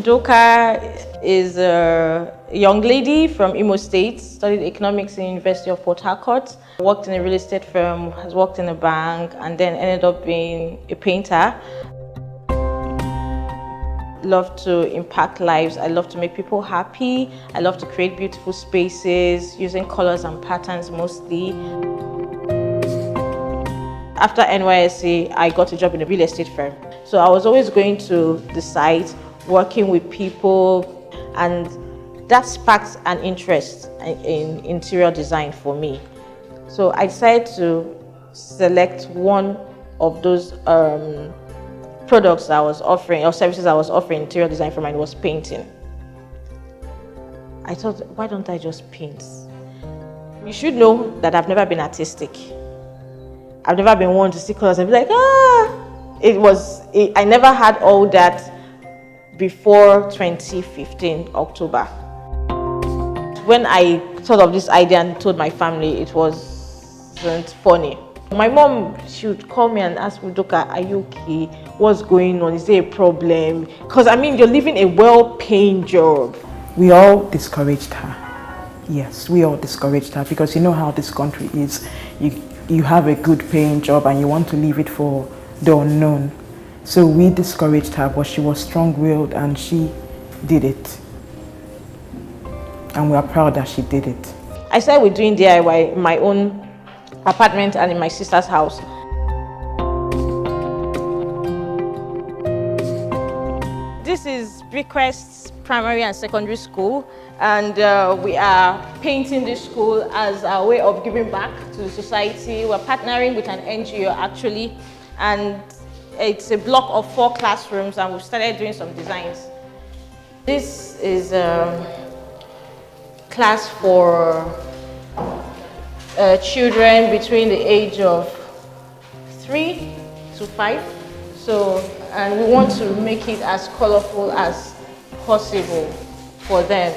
Udoka is a young lady from Imo State, studied economics in the University of Port Harcourt, worked in a real estate firm, has worked in a bank, and then ended up being a painter. Love to impact lives. I love to make people happy. I love to create beautiful spaces using colors and patterns mostly. After NYSC, I got a job in a real estate firm. So I was always going to the site, working with people, and that sparked an interest in interior design for me. So I decided to select one of those products I was offering, or services I was offering interior design for, and it was painting. I thought, why don't I just paint? You should know that I've never been artistic. I've never been one to see colors and be like, I never had all that before 2015, October. When I thought of this idea and told my family, it wasn't funny. My mom, she would call me and ask me, Udoka, are you okay? What's going on? Is there a problem? Because I mean, you're living a well-paying job. We all discouraged her. Yes, we all discouraged her because you know how this country is. You have a good paying job and you want to leave it for the unknown. So we discouraged her, but she was strong-willed and she did it. And we are proud that she did it. I started with doing DIY in my own apartment and in my sister's house. This is Brickwest's primary and secondary school, and we are painting this school as a way of giving back to the society. We're partnering with an NGO actually, and it's a block of 4 classrooms, and we've started doing some designs. This is a class for children between the age of 3 to 5. So, and we want to make it as colorful as possible for them.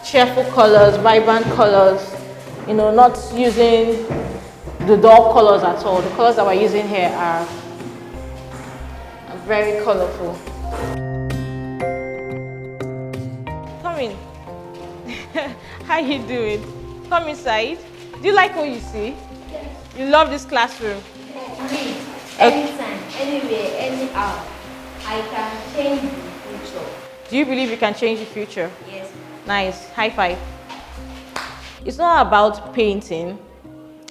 Cheerful colors, vibrant colors, you know, not using the dull colors at all. The colors that we're using here are very colorful. Come in. How you doing? Come inside. Do you like what you see? Yes. You love this classroom? Yes. Anytime, anywhere, any hour, I can change the future. Do you believe you can change the future? Yes. Nice. High five. It's not about painting.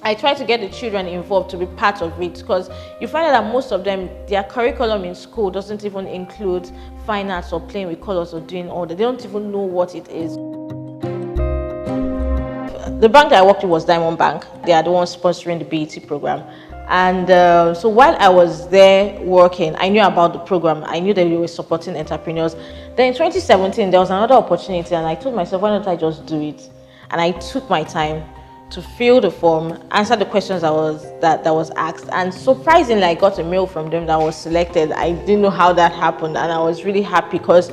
I try to get the children involved to be part of it, because you find out that most of them, their curriculum in school doesn't even include fine arts or playing with colors or doing all that. They don't even know what it is. The bank that I worked with was Diamond Bank. They are the ones sponsoring the BET program. And so while I was there working, I knew about the program. I knew that they were supporting entrepreneurs. Then in 2017, there was another opportunity, and I told myself, why don't I just do it? And I took my time to fill the form, answer the questions that was asked, and surprisingly, I got a mail from them that I was selected. I didn't know how that happened, and I was really happy because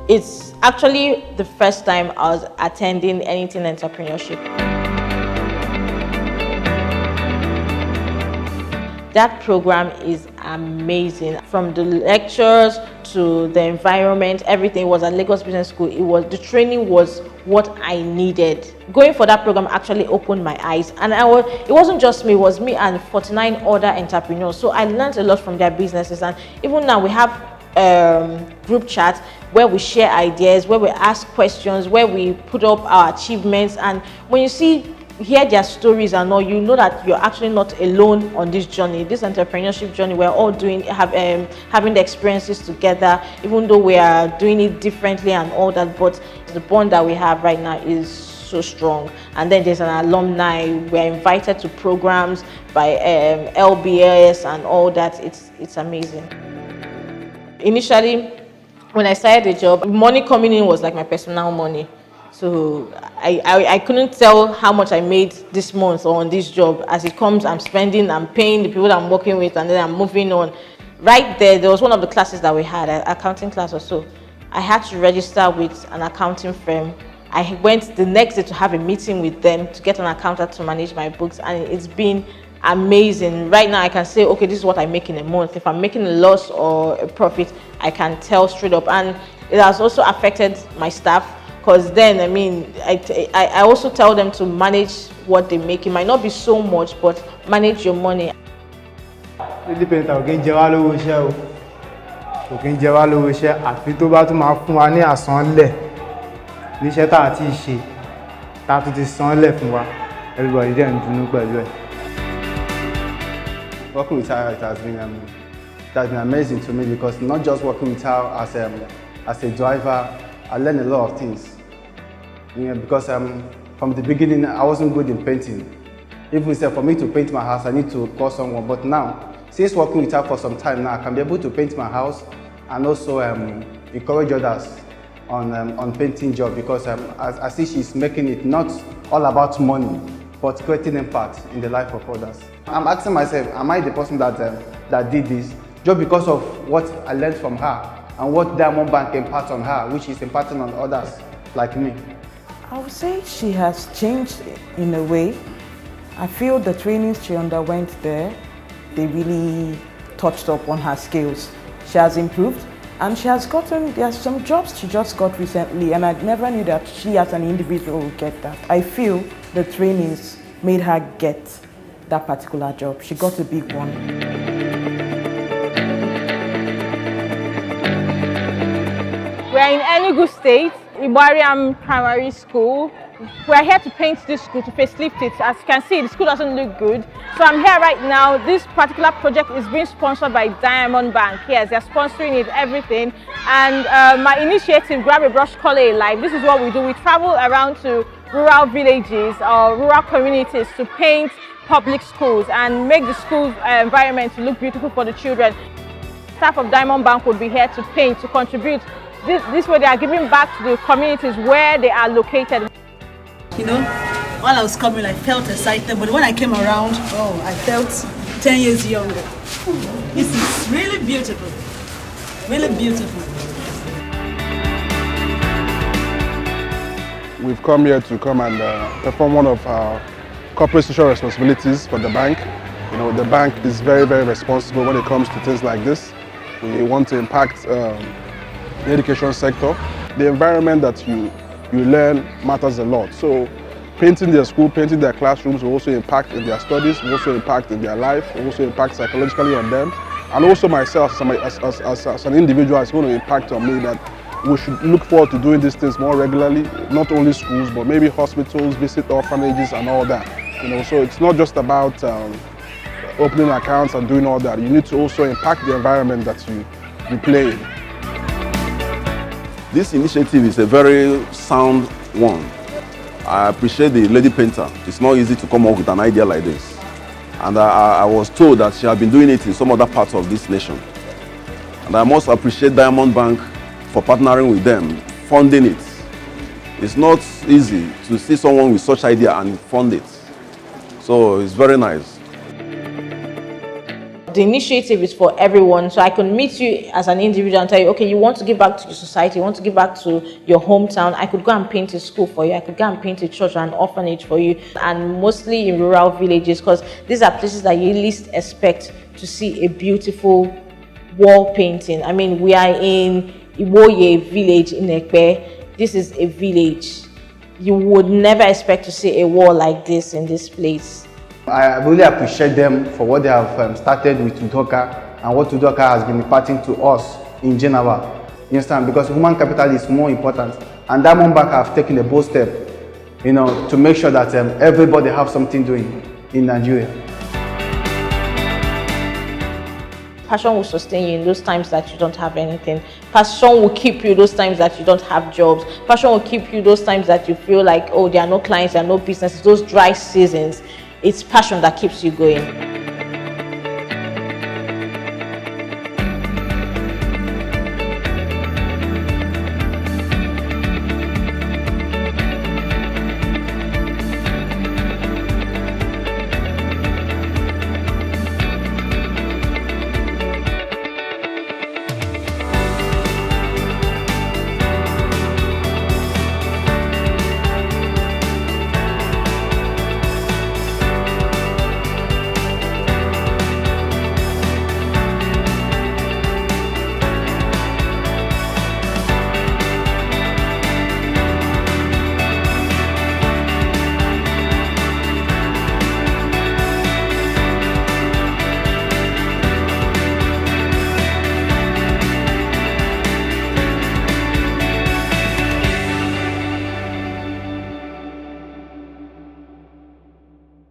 it's actually the first time I was attending anything entrepreneurship. That program is amazing. From the lectures to the environment, everything was at Lagos Business School. The training was what I needed. Going for that program actually opened my eyes, and it wasn't just me, it was me and 49 other entrepreneurs. So I learned a lot from their businesses, and even now we have group chats where we share ideas, where we ask questions, where we put up our achievements. And when you hear their stories and all, you know that you're actually not alone on this journey, this entrepreneurship journey. We're all having the experiences together, even though we are doing it differently and all that, but the bond that we have right now is so strong. And then there's an alumni. We're invited to programs by LBS and all that. It's amazing. Initially, when I started the job, money coming in was like my personal money. So I couldn't tell how much I made this month or on this job. As it comes, I'm spending, I'm paying the people that I'm working with, and then I'm moving on. Right there was one of the classes that we had, an accounting class or so. I had to register with an accounting firm. I went the next day to have a meeting with them to get an accountant to manage my books, and it's been amazing. Right now I can say, okay, this is what I make in a month. If I'm making a loss or a profit, I can tell straight up. And It has also affected my staff, because then, I mean, I also tell them to manage what they make. It might not be so much, but manage your money. Lady painter ò kí ń jẹ wá lówó iṣẹ́ o, kò kí ń jẹ wá lówó iṣẹ́ àfi tó bá tún máa fún wa ní àsanlẹ̀ níṣẹ́ tá a ti ṣe tá a tún ti sanlẹ̀ fún wa, everybody dẹ̀ ń dùnnú pẹ̀lú ẹ̀. Working with her, it has been amazing to me, because not just working with her as a driver, I learned a lot of things. Because from the beginning, I wasn't good in painting. Even for me to paint my house, I need to call someone. But now, since working with her for some time now, I can be able to paint my house and also encourage others on painting job, because I see she's making it not all about money, but creating impact in the life of others. I'm asking myself, am I the person that did this just because of what I learned from her and what Diamond Bank imparts on her, which is imparting on others like me? I would say she has changed in a way. I feel the trainings she underwent there, they really touched up on her skills. She has improved, and she has gotten, there's some jobs she just got recently, and I never knew that she as an individual would get that. I feel the trainings made her get that particular job. She got a big one. We're in Enugu State, Ibariam Primary School. We're here to paint this school, to facelift it. As you can see, the school doesn't look good. So I'm here right now. This particular project is being sponsored by Diamond Bank. Yes, they're sponsoring it, everything. And my initiative, Grab a Brush, Call It Life, this is what we do. We travel around to rural villages or rural communities to paint public schools and make the school environment look beautiful for the children. Staff of Diamond Bank would be here to paint, to contribute. This way they are giving back to the communities where they are located. You know, while I was coming, I felt excited, but when I came around, oh, I felt 10 years younger. This is really beautiful, really beautiful. We've come here to come and perform one of our corporate social responsibilities for the bank. You know, the bank is very, very responsible when it comes to things like this. We want to impact the education sector. The environment that you learn matters a lot. So painting their school, painting their classrooms will also impact in their studies, will also impact in their life, will also impact psychologically on them. And also myself as an individual, it's going to impact on me that we should look forward to doing these things more regularly, not only schools, but maybe hospitals, visit orphanages and all that. You know, so it's not just about opening accounts and doing all that. You need to also impact the environment that you play in. This initiative is a very sound one. I appreciate the lady painter. It's not easy to come up with an idea like this. And I was told that she had been doing it in some other parts of this nation. And I must appreciate Diamond Bank for partnering with them, funding it. It's not easy to see someone with such idea and fund it. So it's very nice. The initiative is for everyone, so I can meet you as an individual and tell you, okay, you want to give back to your society, you want to give back to your hometown. I could go and paint a school for you, I could go and paint a church or an orphanage for you, and mostly in rural villages, because these are places that you least expect to see a beautiful wall painting. I mean, we are in Iwoye village in Ekpe. This is a village. You would never expect to see a wall like this in this place. I really appreciate them for what they have started with Udoka and what Udoka has been imparting to us in general. You understand? Because human capital is more important. And Diamond Bank have taken a bold step, you know, to make sure that everybody have something doing in Nigeria. Passion will sustain you in those times that you don't have anything. Passion will keep you those times that you don't have jobs. Passion will keep you those times that you feel like, oh, there are no clients, there are no businesses, those dry seasons. It's passion that keeps you going.